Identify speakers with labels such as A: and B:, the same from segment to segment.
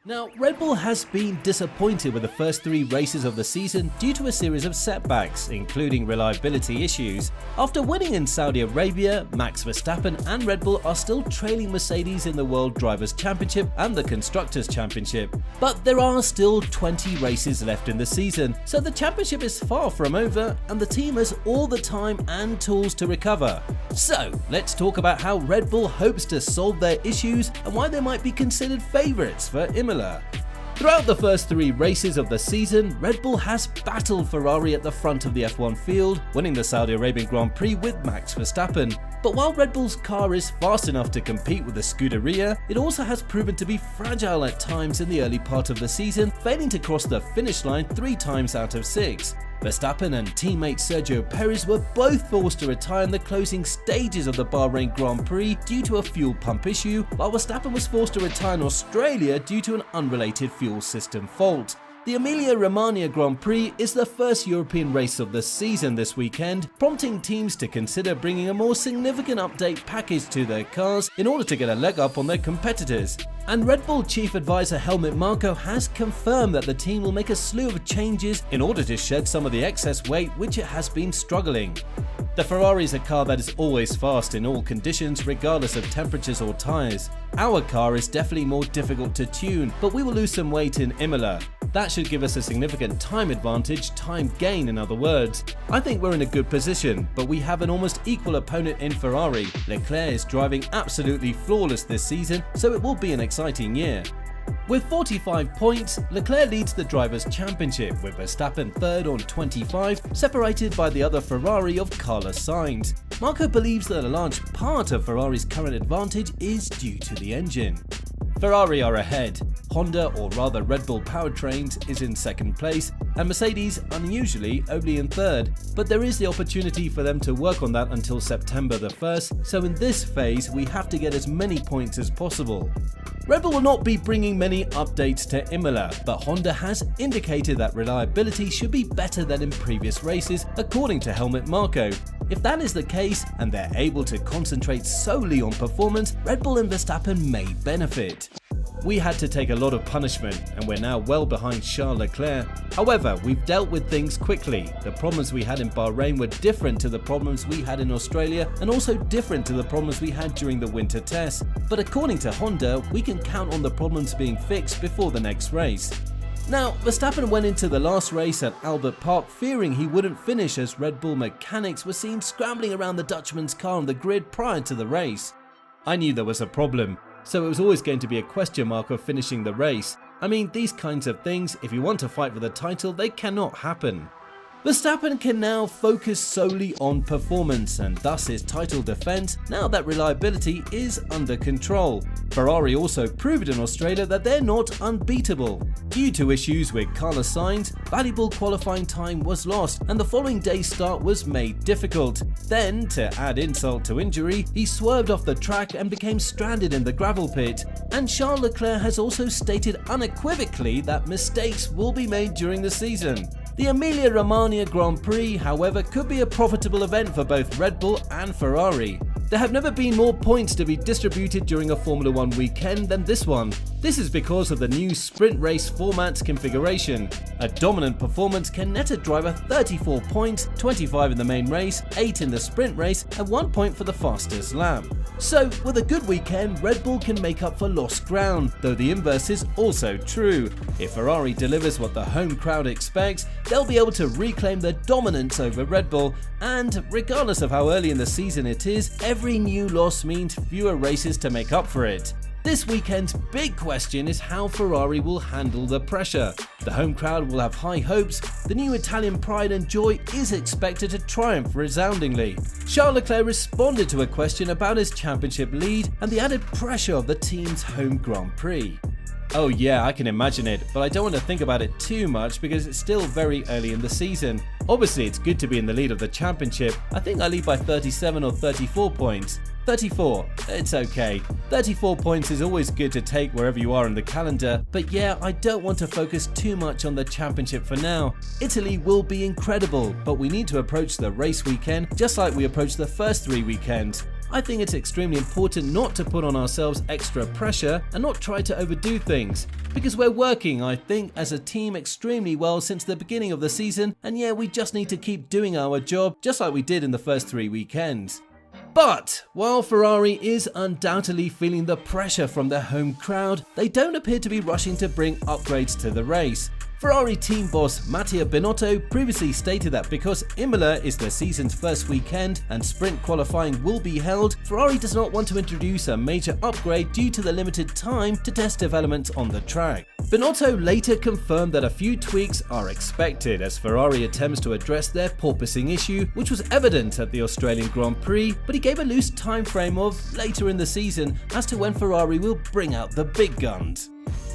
A: Now, Red Bull has been disappointed with the first 3 races of the season due to a series of setbacks, including reliability issues. After winning in Saudi Arabia, Max Verstappen and Red Bull are still trailing Mercedes in the World Drivers' Championship and the Constructors' Championship. But there are still 20 races left in the season, so the championship is far from over and the team has all the time and tools to recover. So, let's talk about how Red Bull hopes to solve their issues and why they might be considered favourites for Imola. Throughout the first 3 races of the season, Red Bull has battled Ferrari at the front of the F1 field, winning the Saudi Arabian Grand Prix with Max Verstappen. But while Red Bull's car is fast enough to compete with the Scuderia, it also has proven to be fragile at times in the early part of the season, failing to cross the finish line 3 times out of 6. Verstappen and teammate Sergio Perez were both forced to retire in the closing stages of the Bahrain Grand Prix due to a fuel pump issue, while Verstappen was forced to retire in Australia due to an unrelated fuel system fault. The Emilia-Romagna Grand Prix is the first European race of the season this weekend, prompting teams to consider bringing a more significant update package to their cars in order to get a leg up on their competitors. And Red Bull chief advisor Marko has confirmed that the team will make a slew of changes in order to shed some of the excess weight which it has been struggling. The Ferrari is a car that is always fast in all conditions regardless of temperatures or tyres. Our car is definitely more difficult to tune, but we will lose some weight in Imola. That should give us a significant time advantage, time gain in other words. I think we're in a good position, but we have an almost equal opponent in Ferrari. Leclerc is driving absolutely flawless this season, so it will be an exciting year. With 45 points, Leclerc leads the Drivers' Championship, with Verstappen third on 25, separated by the other Ferrari of Carlos Sainz. Marko believes that a large part of Ferrari's current advantage is due to the engine. Ferrari are ahead, Honda, or rather Red Bull powertrains, is in second place, and Mercedes unusually only in third, but there is the opportunity for them to work on that until September the 1st, so in this phase we have to get as many points as possible. Red Bull will not be bringing many updates to Imola, but Honda has indicated that reliability should be better than in previous races, according to Marko. If that is the case, and they're able to concentrate solely on performance, Red Bull and Verstappen may benefit. We had to take a lot of punishment, and we're now well behind Charles Leclerc. However, we've dealt with things quickly. The problems we had in Bahrain were different to the problems we had in Australia, and also different to the problems we had during the winter tests. But according to Honda, we can count on the problems being fixed before the next race. Now, Verstappen went into the last race at Albert Park fearing he wouldn't finish, as Red Bull mechanics were seen scrambling around the Dutchman's car on the grid prior to the race. I knew there was a problem, so it was always going to be a question mark of finishing the race. I mean, these kinds of things, if you want to fight for the title, they cannot happen. Verstappen can now focus solely on performance and thus his title defense now that reliability is under control. Ferrari also proved in Australia that they're not unbeatable. Due to issues with Carlos Sainz, valuable qualifying time was lost and the following day's start was made difficult. Then, to add insult to injury, he swerved off the track and became stranded in the gravel pit. And Charles Leclerc has also stated unequivocally that mistakes will be made during the season. The Emilia-Romagna Grand Prix, however, could be a profitable event for both Red Bull and Ferrari. There have never been more points to be distributed during a Formula 1 weekend than this one. This is because of the new sprint race format's configuration. A dominant performance can net a driver 34 points, 25 in the main race, 8 in the sprint race, and 1 point for the fastest lap. So, with a good weekend, Red Bull can make up for lost ground, though the inverse is also true. If Ferrari delivers what the home crowd expects, they'll be able to reclaim their dominance over Red Bull, and regardless of how early in the season it is, every new loss means fewer races to make up for it. This weekend's big question is how Ferrari will handle the pressure. The home crowd will have high hopes, the new Italian pride and joy is expected to triumph resoundingly. Charles Leclerc responded to a question about his championship lead and the added pressure of the team's home Grand Prix. Oh yeah, I can imagine it, but I don't want to think about it too much because it's still very early in the season. Obviously it's good to be in the lead of the championship. I think I lead by 37 or 34 points. 34, it's okay. 34 points is always good to take wherever you are in the calendar, but yeah, I don't want to focus too much on the championship for now. Italy will be incredible, but we need to approach the race weekend just like we approached the first 3 weekends. I think it's extremely important not to put on ourselves extra pressure and not try to overdo things, because we're working, I think, as a team extremely well since the beginning of the season, and yeah, we just need to keep doing our job just like we did in the first 3 weekends. But while Ferrari is undoubtedly feeling the pressure from their home crowd, they don't appear to be rushing to bring upgrades to the race. Ferrari team boss Matteo Binotto previously stated that because Imola is the season's first weekend and sprint qualifying will be held, Ferrari does not want to introduce a major upgrade due to the limited time to test developments on the track. Binotto later confirmed that a few tweaks are expected as Ferrari attempts to address their porpoising issue, which was evident at the Australian Grand Prix, but he gave a loose time frame of later in the season as to when Ferrari will bring out the big guns.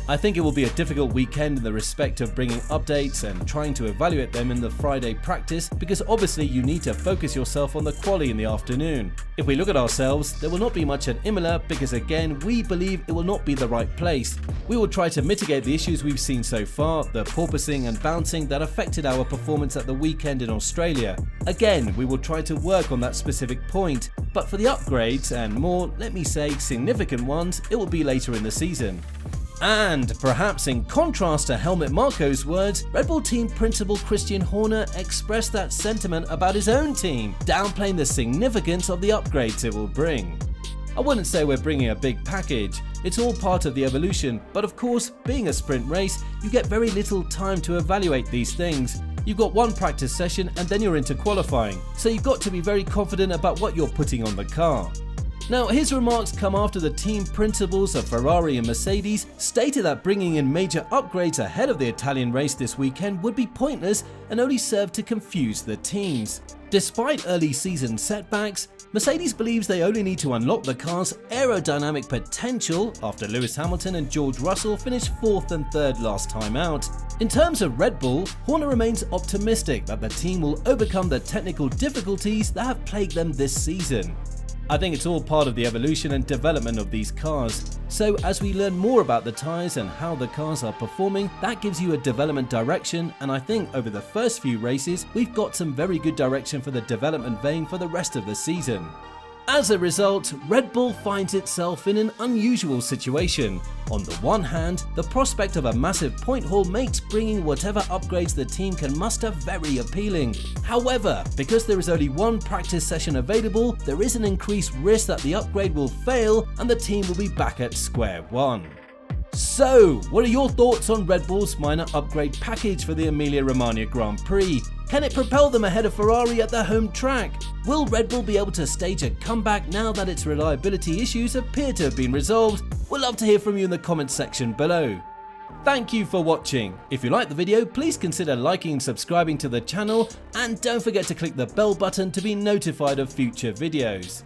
A: I think it will be a difficult weekend in the respect of bringing updates and trying to evaluate them in the Friday practice, because obviously you need to focus yourself on the quali in the afternoon. If we look at ourselves, there will not be much at Imola because again, we believe it will not be the right place. We will try to mitigate the issues we've seen so far, the porpoising and bouncing that affected our performance at the weekend in Australia. Again, we will try to work on that specific point, but for the upgrades and more, let me say, significant ones, it will be later in the season. And perhaps in contrast to Helmut Marko's words, Red Bull team principal Christian Horner expressed that sentiment about his own team, downplaying the significance of the upgrades it will bring. I wouldn't say we're bringing a big package, it's all part of the evolution, but of course, being a sprint race, you get very little time to evaluate these things. You've got one practice session and then you're into qualifying, so you've got to be very confident about what you're putting on the car. Now, his remarks come after the team principals of Ferrari and Mercedes stated that bringing in major upgrades ahead of the Italian race this weekend would be pointless and only serve to confuse the teams. Despite early season setbacks, Mercedes believes they only need to unlock the car's aerodynamic potential after Lewis Hamilton and George Russell finished 4th and 3rd last time out. In terms of Red Bull, Horner remains optimistic that the team will overcome the technical difficulties that have plagued them this season. I think it's all part of the evolution and development of these cars. So as we learn more about the tyres and how the cars are performing, that gives you a development direction, and I think over the first few races we've got some very good direction for the development vein for the rest of the season. As a result, Red Bull finds itself in an unusual situation. On the one hand, the prospect of a massive point haul makes bringing whatever upgrades the team can muster very appealing. However, because there is only one practice session available, there is an increased risk that the upgrade will fail and the team will be back at square one. So, what are your thoughts on Red Bull's minor upgrade package for the Emilia-Romagna Grand Prix? Can it propel them ahead of Ferrari at their home track? Will Red Bull be able to stage a comeback now that its reliability issues appear to have been resolved? We'd love to hear from you in the comments section below. Thank you for watching. If you liked the video, please consider liking and subscribing to the channel, and don't forget to click the bell button to be notified of future videos.